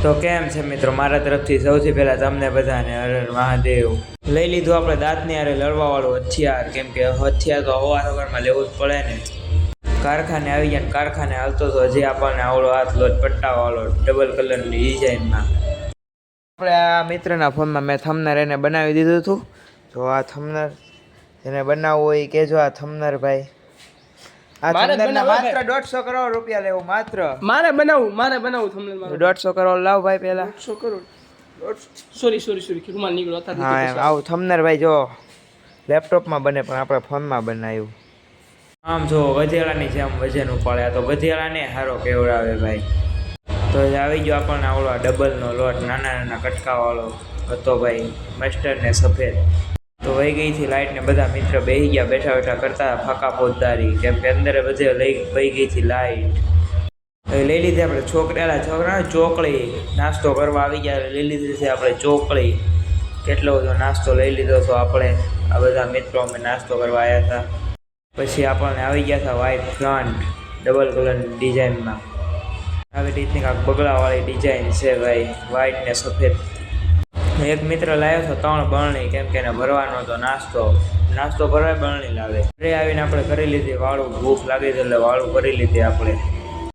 તો કેમ છે મિત્રો, મારા તરફથી સૌથી પહેલાં તમને બધાને હર હર મહાદેવ. લઈ લીધું આપણે દાંતની હારે લડવાવાળું હથિયાર, કેમ કે હથિયાર તો હવારમાં લેવું જ પડે ને. કારખાને આવી ગયા, કારખાને હાલતો તો હજી આપણને આવડો હાથ લોટ પટ્ટાવાળો ડબલ કલરની ડિઝાઇનમાં. આપણે આ મિત્રના ફોનમાં મેં થંબનેલ એને બનાવી દીધું હતું. તો આ થંબનેલ જેને બનાવવું હોય એ કહેજો. આ થંબનેલ ભાઈ, આ થંબનેલના માત્ર 150 કરોડ રૂપિયા લેવું. માત્ર મારે બનાવું થંબનેલ. 150 કરોડ લાવ ભાઈ પહેલા. 150 કરોડ સોરી રૂમાલ નીકળ્યો હતા. હા એમ આવું થંબનેલ ભાઈ જો લેપટોપમાં બને પણ આપણે ફોનમાં બનાવ્યું. આમ જો ગધેડાની જેમ વજન ઉપાડ્યા, તો ગધેડાને સારો કેવડાવે ભાઈ. તો આવી ગયો આપણને આવડો ડબલનો લોટ, નાના નાના કટકાવાળો હતો ભાઈ, મસ્ટર્ડ ને સફેદ. તો વહી ગઈ હતી લાઇટ ને બધા મિત્ર બેસી ગયા, બેઠા બેઠા કરતા ફાકા પોતદારી, કેમ કે અંદર બધે વહી ગઈ હતી લાઇટ. લઈ લીધી આપણે છોકરા ચોકડી, નાસ્તો કરવા આવી ગયા. લઈ લીધી છે આપણે ચોકડી. કેટલો બધો નાસ્તો લઈ લીધો હતો આપણે, આ બધા મિત્રો અમે નાસ્તો કરવા આવ્યા હતા. પછી આપણને આવી ગયા હતા વ્હાઈટ પ્લાન્ટ ડબલ કલરની ડિઝાઇનમાં. આવી રીતની કાંઈક બગડાવાળી ડિઝાઇન છે ભાઈ, વ્હાઈટ ને સફેદ. એક મિત્ર લાવ્યો હતો 3 બરણી, કેમ કે એને ભરવાનો હતો નાસ્તો ભરવા બરણી લાવે. ઘરે આવીને આપણે કરી લીધી વાળું, ભૂખ લાગી હતી એટલે વાળું કરી લીધી આપણે.